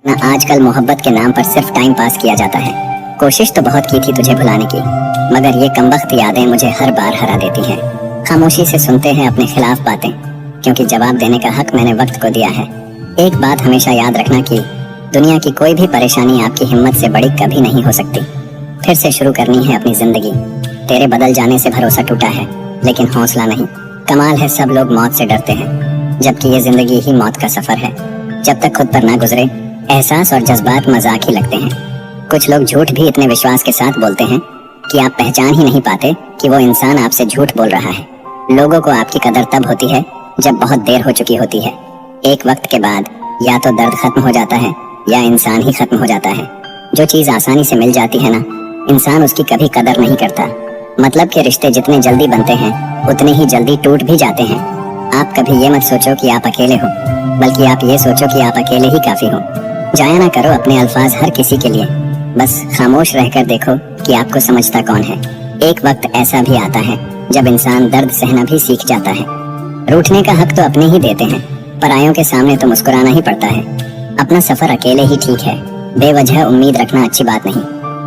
वरना आजकल मोहब्बत के नाम पर सिर्फ टाइम पास किया जाता है। कोशिश तो बहुत की थी तुझे भुलाने की, मगर ये कमबख्त यादें मुझे हर बार हरा देती हैं। खामोशी से सुनते हैं अपने खिलाफ बातें, क्योंकि जवाब देने का हक मैंने वक्त को दिया है। एक बात हमेशा याद रखना कि दुनिया की कोई भी परेशानी आपकी हिम्मत से बड़ी कभी नहीं हो सकती। फिर से शुरू करनी है अपनी जिंदगी। तेरे बदल जाने से भरोसा टूटा है, लेकिन हौसला नहीं। कमाल है सब लोग मौत से डरते हैं, जबकि ये जिंदगी ही मौत का सफर है। जब तक खुद पर ना गुजरे, एहसास और जज्बात मजाक ही लगते हैं। कुछ लोग झूठ भी इतने विश्वास के साथ बोलते हैं कि आप पहचान ही नहीं पाते कि वो इंसान आपसे झूठ बोल रहा है। लोगों को आपकी कदर तब होती है जब बहुत देर हो चुकी होती है। एक वक्त के बाद या तो दर्द खत्म हो जाता है या इंसान ही खत्म हो जाता है। जो चीज आसानी से मिल जाती है ना, इंसान उसकी कभी कदर नहीं करता। मतलब के रिश्ते जितने जल्दी बनते हैं उतने ही जल्दी टूट भी जाते हैं। आप कभी ये मत सोचो कि आप अकेले हो, बल्कि आप ये सोचो कि आप अकेले ही काफी हो। जाया ना करो अपने अल्फाज हर किसी के लिए, बस खामोश रहकर देखो कि आपको समझता कौन है। एक वक्त ऐसा भी आता है जब इंसान दर्द सहना भी सीख जाता है। रूठने का हक तो अपने ही देते हैं, परायों के सामने तो मुस्कुराना ही पड़ता है। अपना सफर अकेले ही ठीक है, बेवजह उम्मीद रखना अच्छी बात नहीं।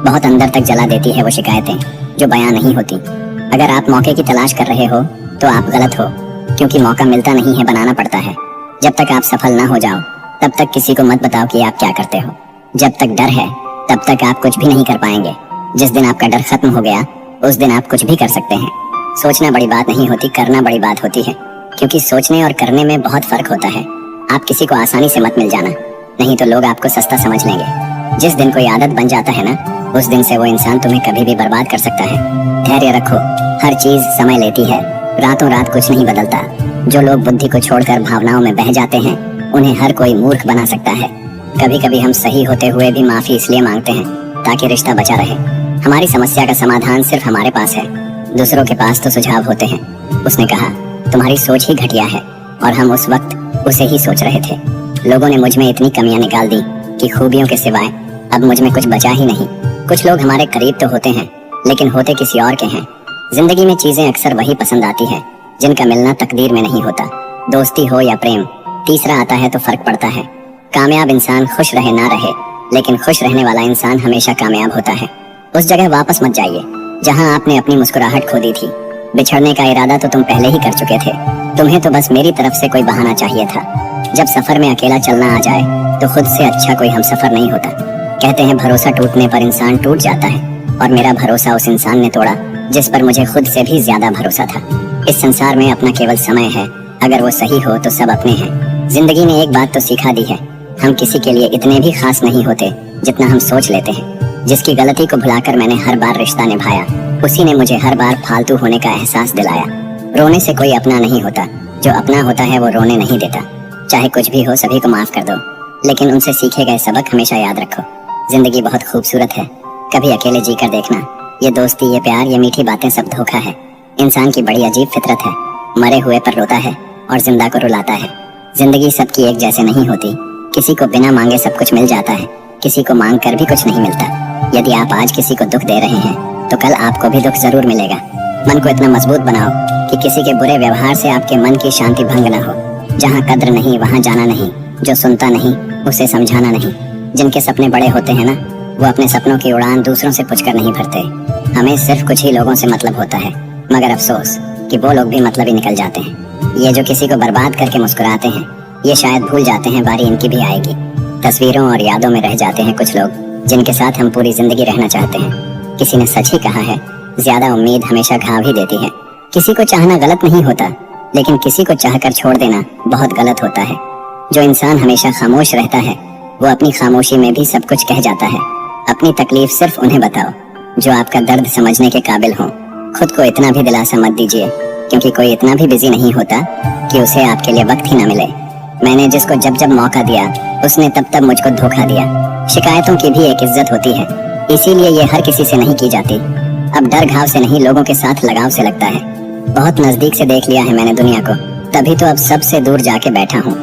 बहुत अंदर तक जला देती है वो शिकायतें जो बयां नहीं होती। अगर आप मौके की तलाश कर रहे हो तो आप गलत हो, क्योंकि मौका मिलता नहीं है, बनाना पड़ता है। जब तक आप सफल ना हो जाओ तब तक किसी को मत बताओ कि आप क्या करते हो। जब तक डर है तब तक आप कुछ भी नहीं कर पाएंगे। जिस दिन आपका डर खत्म हो गया उस दिन आप कुछ भी कर सकते हैं। सोचना बड़ी बात नहीं होती, करना बड़ी बात होती है, क्योंकि सोचने और करने में बहुत फर्क होता है। आप किसी को आसानी से मत मिल जाना, नहीं तो लोग आपको सस्ता समझ लेंगे। जिस दिन कोई आदत बन जाता है ना, उस दिन से वो इंसान तुम्हें कभी भी बर्बाद कर सकता है। धैर्य रखो, हर चीज समय लेती है, रातों रात कुछ नहीं बदलता। जो लोग बुद्धि को छोड़कर भावनाओं में बह जाते हैं उन्हें हर कोई मूर्ख बना सकता है। कभी कभी हम सही होते हुए भी माफी इसलिए मांगते हैं ताकि रिश्ता बचा रहे। हमारी समस्या का समाधान सिर्फ हमारे पास है, दूसरों के पास तो सुझाव होते हैं। उसने कहा, तुम्हारी सोच ही घटिया है, और हम उस वक्त उसे ही सोच रहे थे। लोगों ने मुझ में इतनी कमियां निकाल दी कि खूबियों के सिवाय अब मुझ में कुछ बचा ही नहीं। कुछ लोग हमारे करीब तो होते हैं, लेकिन होते किसी और के हैं। जिंदगी में चीजें अक्सर वही पसंद आती है जिनका मिलना तकदीर में नहीं होता। दोस्ती हो या प्रेम, तीसरा आता है तो फर्क पड़ता है। कामयाब इंसान खुश रहे ना रहे, लेकिन खुश रहने वाला इंसान हमेशा कामयाब होता है। उस जगह वापस मत जाइए जहां आपने अपनी मुस्कुराहट खो दी थी। बिछड़ने का इरादा तो तुम पहले ही कर चुके थे। तुम्हें तो बस मेरी तरफ से कोई बहाना चाहिए था। जब सफर में अकेला चलना आ जाए तो खुद से अच्छा कोई हमसफर नहीं होता। कहते हैं भरोसा टूटने पर इंसान टूट जाता है, और मेरा भरोसा उस इंसान ने तोड़ा जिस पर मुझे खुद से भी ज्यादा भरोसा था। इस संसार में अपना केवल समय है, अगर वो सही हो तो सब अपने हैं। जिंदगी ने एक बात तो सिखा दी है, हम किसी के लिए इतने भी खास नहीं होते जितना हम सोच लेते हैं। जिसकी गलती को भुलाकर मैंने हर बार रिश्ता निभाया, उसी ने मुझे हर बार फालतू होने का एहसास दिलाया। रोने से कोई अपना नहीं होता, जो अपना होता है वो रोने नहीं देता। चाहे कुछ भी हो, सभी को माफ कर दो, लेकिन उनसे सीखे गए सबक हमेशा याद रखो। जिंदगी बहुत खूबसूरत है, कभी अकेले जीकर देखना। ये दोस्ती, ये प्यार, ये मीठी बातें सब धोखा है। इंसान की बड़ी अजीब फितरत है, मरे हुए पर रोता है और जिंदा को रुलाता है। जिंदगी सबकी एक जैसे नहीं होती। किसी को बिना मांगे सब कुछ मिल जाता है, किसी को मांग कर भी कुछ नहीं मिलता। यदि आप आज किसी को दुख दे रहे हैं तो कल आपको भी दुख जरूर मिलेगा। मन को इतना मजबूत बनाओ कि किसी के बुरे व्यवहार से आपके मन की शांति भंग न हो। जहाँ कद्र नहीं वहाँ जाना नहीं, जो सुनता नहीं उसे समझाना नहीं। जिनके सपने बड़े होते हैं ना, वो अपने सपनों की उड़ान दूसरों से पूछकर नहीं भरते। हमें सिर्फ कुछ ही लोगों से मतलब होता है, मगर अफसोस कि वो लोग भी मतलब ही निकल जाते हैं। ये जो किसी को बर्बाद करके मुस्कुराते हैं, ये शायद भूल जाते हैं बारी इनकी भी आएगी। तस्वीरों और यादों में रह जाते हैं कुछ लोग जिनके साथ हम पूरी जिंदगी रहना चाहते हैं। किसी ने सच ही कहा है, ज्यादा उम्मीद हमेशा घाव ही देती है। किसी को चाहना गलत नहीं होता, लेकिन किसी को चाहकर छोड़ देना बहुत गलत होता है। जो इंसान हमेशा खामोश रहता है वो अपनी खामोशी में भी सब कुछ कह जाता है। अपनी तकलीफ सिर्फ उन्हें बताओ जो आपका दर्द समझने के काबिल हो। खुद को इतना भी दिलासा मत दीजिए, क्योंकि कोई इतना भी बिजी नहीं होता कि उसे आपके लिए वक्त ही न मिले। मैंने जिसको जब जब मौका दिया उसने तब तब मुझको धोखा दिया। शिकायतों की भी एक इज्जत होती है, इसीलिए ये हर किसी से नहीं की जाती। अब डर घाव से नहीं, लोगों के साथ लगाव से लगता है। बहुत नजदीक से देख लिया है मैंने दुनिया को, तभी तो अब सबसे दूर जाके बैठा हूँ।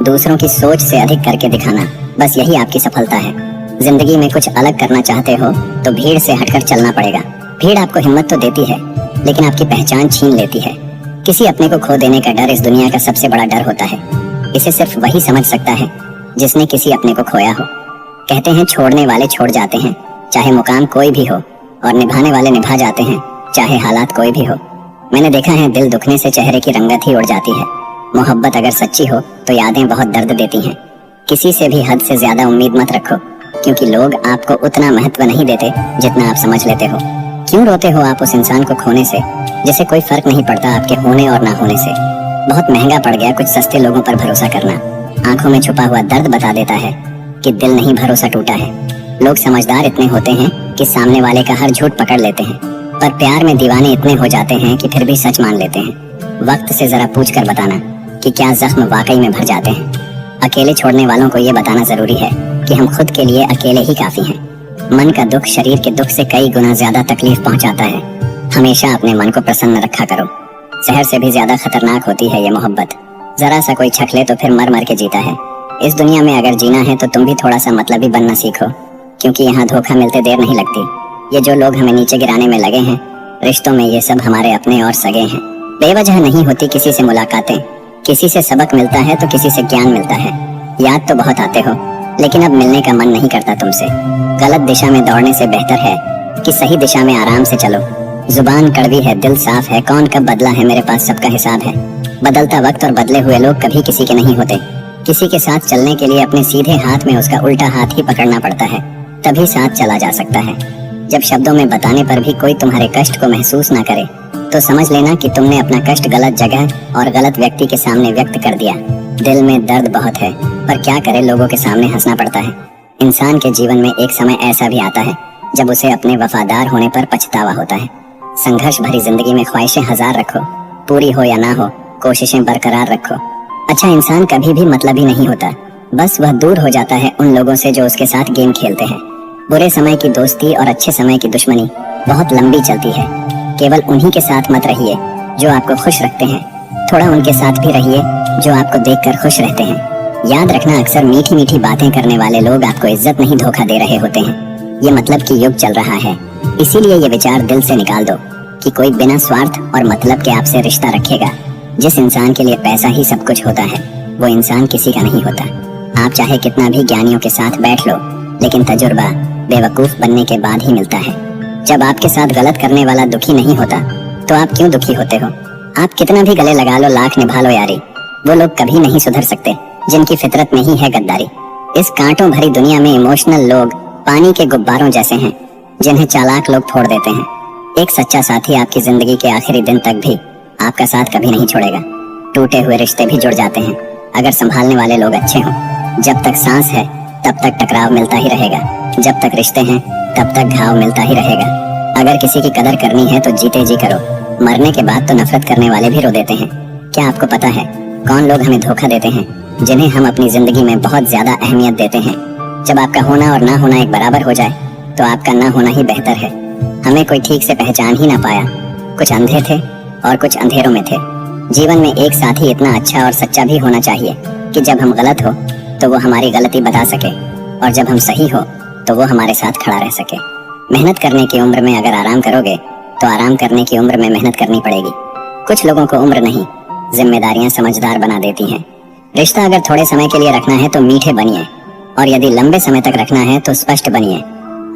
दूसरों की सोच से अधिक करके दिखाना, बस यही आपकी सफलता है। जिंदगी में कुछ अलग करना चाहते हो तो भीड़ से हटकर चलना पड़ेगा। भीड़ आपको हिम्मत तो देती है, लेकिन आपकी पहचान छीन लेती है। किसी अपने को खो देने का डर इस दुनिया का सबसे बड़ा डर होता है। इसे सिर्फ वही समझ सकता है जिसने किसी अपने को खोया हो। कहते हैं छोड़ने वाले छोड़ जाते हैं, चाहे मुकाम कोई भी हो, और निभाने वाले निभा जाते हैं, चाहे हालात कोई भी हो। मैंने देखा है दिल दुखने से चेहरे की रंगत ही उड़ जाती है। मोहब्बत अगर सच्ची हो तो यादें बहुत दर्द देती हैं। किसी से भी हद से ज्यादा उम्मीद मत रखो, क्योंकि लोग आपको उतना महत्व नहीं देते जितना आप समझ लेते हो। क्यों रोते हो आप उस इंसान को खोने से जिसे कोई फर्क नहीं पड़ता आपके होने और ना होने से। बहुत महंगा पड़ गया कुछ सस्ते लोगों पर भरोसा करना। आंखों में छुपा हुआ दर्द बता देता है कि दिल नहीं, भरोसा टूटा है। लोग समझदार इतने होते हैं कि सामने वाले का हर झूठ पकड़ लेते हैं, पर प्यार में दीवाने इतने हो जाते हैं कि फिर भी सच मान लेते हैं। वक्त से जरा पूछ कर बताना कि क्या जख्म वाकई में भर जाते हैं। अकेले छोड़ने वालों को ये बताना जरूरी है कि हम खुद के लिए अकेले ही काफी हैं। मन का दुख शरीर के दुख से कई गुना ज्यादा तकलीफ पहुंचाता है। हमेशा अपने मन को प्रसन्न रखा करो। जहर से भी ज्यादा खतरनाक होती है ये मोहब्बत। जरा सा कोई छक ले तो फिर मर मर के जीता है। इस दुनिया में अगर जीना है तो तुम भी थोड़ा सा मतलबी बनना सीखो, क्योंकि यहाँ धोखा मिलते देर नहीं लगती। ये जो लोग हमें नीचे गिराने में लगे हैं, रिश्तों में ये सब हमारे अपने और सगे हैं। बेवजह नहीं होती किसी से मुलाकातें, किसी से सबक मिलता है तो किसी से ज्ञान मिलता है। याद तो बहुत आते हो, लेकिन अब मिलने का मन नहीं करता तुमसे। गलत दिशा में दौड़ने से बेहतर है कि सही दिशा में आराम से चलो। जुबान कड़वी है, दिल साफ है, कौन कब बदला है, मेरे पास सबका हिसाब है। बदलता वक्त और बदले हुए लोग कभी किसी के नहीं होते। किसी के साथ चलने के लिए अपने सीधे हाथ में उसका उल्टा हाथ ही पकड़ना पड़ता है, तभी साथ चला जा सकता है। जब शब्दों में बताने पर भी कोई तुम्हारे कष्ट को महसूस ना करे तो समझ लेना कि तुमने अपना कष्ट गलत जगह और गलत व्यक्ति के सामने व्यक्त कर दिया। दिल में दर्द बहुत है, पर क्या करे, लोगों के सामने हंसना पड़ता है। इंसान के जीवन में एक समय ऐसा भी आता है जब उसे अपने वफादार होने पर पछतावा होता है। संघर्ष भरी जिंदगी में ख्वाहिशें हजार रखो, पूरी हो या ना हो कोशिशें बरकरार रखो। अच्छा इंसान कभी भी मतलबी नहीं होता, बस वह दूर हो जाता है उन लोगों से जो उसके साथ गेम खेलते हैं। बुरे समय की दोस्ती और अच्छे समय की दुश्मनी बहुत लंबी चलती है। केवल उन्हीं के साथ मत रहिए जो आपको खुश रखते हैं, थोड़ा उनके साथ भी रहिए जो आपको देखकर खुश रहते हैं। याद रखना, अक्सर मीठी मीठी बातें करने वाले लोग आपको इज्जत नहीं धोखा दे रहे होते हैं। ये मतलब कि युग चल रहा है, इसीलिए ये विचार दिल से निकाल दो कि कोई बिना स्वार्थ और मतलब के आपसे रिश्ता रखेगा। जिस इंसान के लिए पैसा ही सब कुछ होता है, वो इंसान किसी का नहीं होता। आप चाहे कितना भी ज्ञानियों के साथ बैठ लो, लेकिन तजुर्बा बेवकूफ बनने के बाद ही मिलता है। जब आपके साथ गलत करने वाला दुखी नहीं होता तो आप क्यों दुखी होते हो? आप कितना भी गले लगा लो, लाख निभा लो यारी, वो लोग कभी नहीं सुधर सकते जिनकी फितरत में ही है गद्दारी। इस कांटों भरी दुनिया में इमोशनल लोग पानी के गुब्बारों जैसे हैं जिन्हें चालाक लोग फोड़ देते हैं। एक सच्चा साथी आपकी जिंदगी के आखिरी दिन तक भी आपका साथ कभी नहीं छोड़ेगा। टूटे हुए रिश्ते भी जुड़ जाते हैं अगर संभालने वाले लोग अच्छे हों। जब तक सांस है तब तक टकराव मिलता ही रहेगा, जब तक रिश्ते हैं तब तक घाव मिलता ही रहेगा। अगर किसी की कदर करनी है तो जीते जी करो, मरने के बाद तो नफरत करने वाले भी रो देते हैं। क्या आपको पता है कौन लोग हमें धोखा देते हैं, जिन्हें हम अपनी जिंदगी में बहुत ज्यादा अहमियत देते हैं? जब आपका होना और ना होना एक बराबर हो जाए तो आपका ना होना ही बेहतर है। हमें कोई ठीक से पहचान ही ना पाया, कुछ अंधे थे और कुछ अंधेरों में थे। जीवन में एक साथी इतना अच्छा और सच्चा भी होना चाहिए कि जब हम गलत हो तो वो हमारी गलती बता सके, और जब हम सही हो तो वो हमारे साथ खड़ा रह सके। मेहनत करने की उम्र में अगर आराम करोगे तो आराम करने की उम्र में मेहनत करनी पड़ेगी। कुछ लोगों को उम्र नहीं, जिम्मेदारियां समझदार बना देती हैं। रिश्ता अगर थोड़े समय के लिए रखना है तो मीठे बनिए, और यदि लंबे समय तक रखना है तो स्पष्ट बनिए।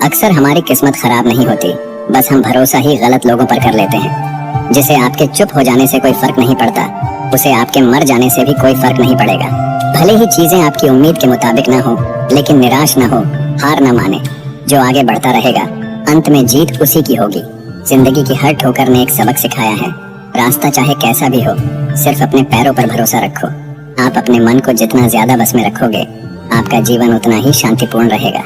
अक्सर हमारी किस्मत खराब नहीं होती, बस हम भरोसा ही गलत लोगों पर कर लेते हैं। जिसे आपके चुप हो जाने से कोई फर्क नहीं पड़ता, उसे आपके मर जाने से भी कोई फर्क नहीं पड़ेगा। भले ही चीजें आपकी उम्मीद के मुताबिक ना हो, लेकिन निराश ना हो, हार ना माने। जो आगे बढ़ता रहेगा अंत में जीत उसी की होगी। जिंदगी की हर ठोकर ने एक सबक सिखाया है, रास्ता चाहे कैसा भी हो, सिर्फ अपने पैरों पर भरोसा रखो। आप अपने मन को जितना ज्यादा बस में रखोगे, आपका जीवन उतना ही शांतिपूर्ण रहेगा।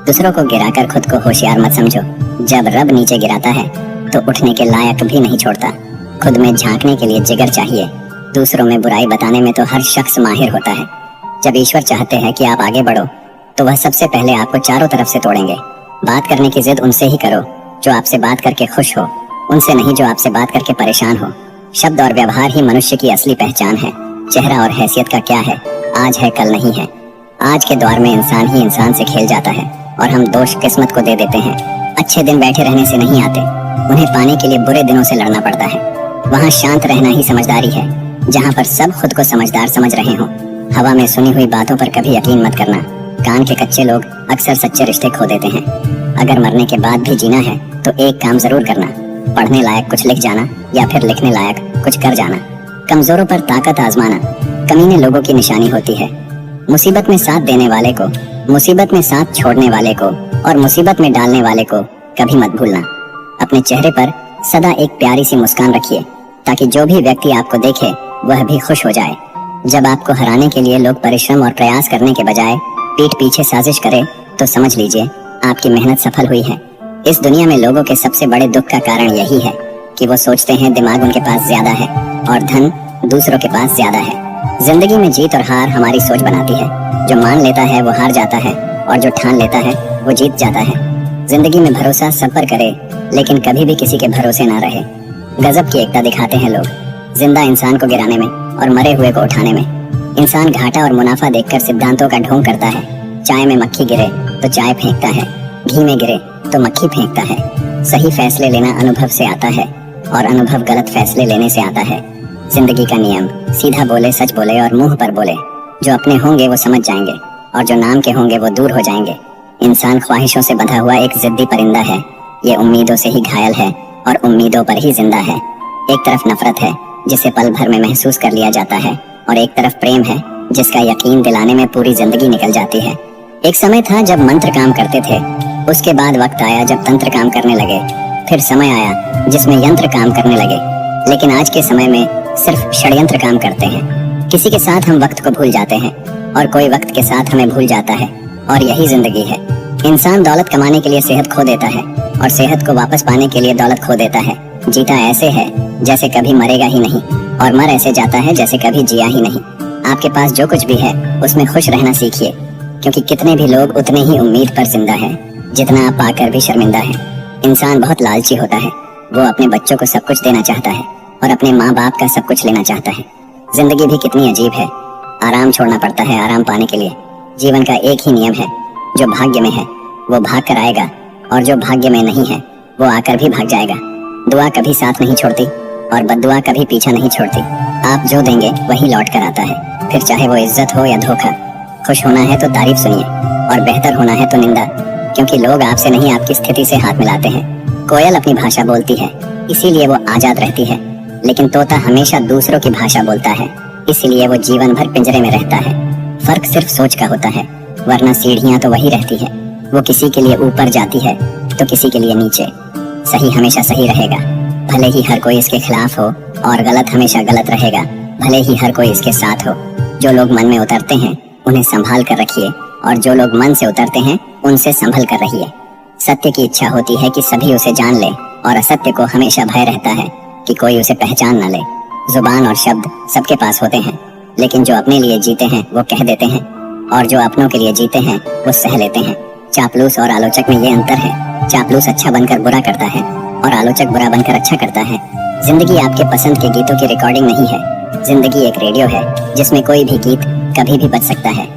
दूसरों को गिराकर खुद को होशियार मत समझो। जब रब नीचे गिराता है तो उठने के लायक भी नहीं छोड़ता। खुद में झांकने के लिए जिगर चाहिए, दूसरों में बुराई बताने में तो हर शख्स माहिर होता है। जब ईश्वर चाहते हैं कि आप आगे बढ़ो तो वह सबसे पहले आपको चारों तरफ से तोड़ेंगे। बात करने की जिद उनसे ही करो जो आपसे बात करके खुश हो, उनसे नहीं जो आपसे बात करके परेशान हो। शब्द और व्यवहार ही मनुष्य की असली पहचान है। चेहरा और हैसियत का क्या है, आज है कल नहीं है। आज के दौर में इंसान ही इंसान से खेल जाता है और हम दोष किस्मत को दे देते हैं। अच्छे दिन बैठे रहने से नहीं आते, उन्हें पाने के लिए बुरे दिनों से लड़ना पड़ता है। वहाँ शांत रहना ही समझदारी है, जहाँ पर सब खुद को समझदार समझ रहे हों। हवा में सुनी हुई बातों पर कभी यकीन मत करना। कान के कच्चे लोग अक्सर सच्चे रिश्ते खो देते हैं। अगर मरने के बाद भी जीना है तो एक काम जरूर करना, पढ़ने लायक कुछ लिख जाना या फिर लिखने लायक कुछ कर जाना। कमजोरों पर ताकत आजमाना कमीने लोगों की निशानी होती है। मुसीबत में साथ देने वाले को, मुसीबत में साथ छोड़ने वाले को और मुसीबत में डालने वाले को कभी मत भूलना। अपने चेहरे पर सदा एक प्यारी सी मुस्कान रखिए ताकि जो भी व्यक्ति आपको देखे वह भी खुश हो जाए। जब आपको हराने के लिए लोग परिश्रम और प्रयास करने के बजाय पीठ पीछे साजिश करे तो समझ लीजिए आपकी मेहनत सफल हुई है। इस दुनिया में लोगों के सबसे बड़े दुख का कारण यही है कि वो सोचते हैं दिमाग उनके पास ज्यादा है और धन दूसरों के पास ज्यादा है। जिंदगी में जीत और हार हमारी सोच बनाती है। जो मान लेता है वो हार जाता है और जो ठान लेता है वो जीत जाता है। जिंदगी में भरोसा सब पर करे लेकिन कभी भी किसी के भरोसे ना रहे। गजब की एकता दिखाते हैं लोग, जिंदा इंसान को गिराने में और मरे हुए को उठाने में। इंसान घाटा और मुनाफा देखकर सिद्धांतों का ढोंग करता है। चाय में मक्खी गिरे तो चाय फेंकता है, घी में गिरे तो मक्खी फेंकता है। सही फैसले लेना अनुभव से आता है और अनुभव गलत फैसले लेने से आता है। जिंदगी का नियम सीधा बोले, सच बोले और मुंह पर बोले। जो अपने होंगे वो समझ जाएंगे और जो नाम के होंगे वो दूर हो जाएंगे। इंसान ख्वाहिशों से बंधा हुआ एक जिद्दी परिंदा है। ये उम्मीदों से ही घायल है और उम्मीदों पर ही जिंदा है। एक तरफ नफरत है जिसे पल भर में महसूस कर लिया जाता है और एक तरफ प्रेम है जिसका यकीन दिलाने में पूरी जिंदगी निकल जाती है। एक समय था जब मंत्र काम करते थे, उसके बाद वक्त आया जब तंत्र काम करने लगे, फिर समय आया जिसमें यंत्र काम करने लगे। लेकिन आज के समय में सिर्फ षड्यंत्र काम करते हैं। किसी के साथ हम वक्त को भूल जाते हैं और कोई वक्त के साथ हमें भूल जाता है और यही जिंदगी है। इंसान दौलत कमाने के लिए सेहत खो देता है और सेहत को वापस पाने के लिए दौलत खो देता है। जीता ऐसे है जैसे कभी मरेगा ही नहीं और मर ऐसे जाता है जैसे कभी जिया ही नहीं। आपके पास जो कुछ भी है उसमें खुश रहना सीखिए, क्योंकि कितने भी लोग उतने ही उम्मीद पर जिंदा हैं जितना आप पाकर भी शर्मिंदा है। इंसान बहुत लालची होता है। वो अपने बच्चों को सब कुछ देना चाहता है और अपने माँ बाप का सब कुछ लेना चाहता है। जिंदगी भी कितनी अजीब है। आराम छोड़ना पड़ता है आराम पाने के लिए। जीवन का एक ही नियम है, जो भाग्य में है वो भाग कर आएगा और जो भाग्य में नहीं है वो आकर भी भाग जाएगा। दुआ कभी साथ नहीं छोड़ती और बद्दुआ कभी पीछा नहीं छोड़ती। आप जो देंगे वही लौट कर आता है, फिर चाहे वो इज्जत हो या धोखा। खुश होना है तो तारीफ सुनिए और बेहतर होना है तो निंदा, क्योंकि लोग आपसे नहीं आपकी स्थिति से हाथ मिलाते हैं। कोयल अपनी भाषा बोलती है इसीलिए वो आजाद रहती है, लेकिन तोता हमेशा दूसरों की भाषा बोलता है इसीलिए वो जीवन भर पिंजरे में रहता है। फर्क सिर्फ सोच का होता है, वरना सीढ़ियां तो वही रहती है। वो किसी के लिए ऊपर जाती है तो किसी के लिए नीचे। सही हमेशा सही रहेगा, भले ही हर कोई इसके खिलाफ हो, और गलत हमेशा गलत रहेगा, भले ही हर कोई इसके साथ हो। जो लोग मन में उतरते हैं उन्हें संभाल कर रखिए और जो लोग मन से उतरते हैं उनसे संभल कर रहिए। सत्य की इच्छा होती है कि सभी उसे जान ले और असत्य को हमेशा भय रहता है कि कोई उसे पहचान न ले। जुबान और शब्द सबके पास होते हैं, लेकिन जो अपने लिए जीते हैं वो कह देते हैं और जो अपनों के लिए जीते हैं वो सह लेते हैं। चापलूस और आलोचक में ये अंतर है, चापलूस अच्छा बनकर बुरा करता है और आलोचक बुरा बनकर अच्छा करता है। जिंदगी आपके पसंद के गीतों की रिकॉर्डिंग नहीं है, जिंदगी एक रेडियो है जिसमें कोई भी गीत कभी भी बज सकता है।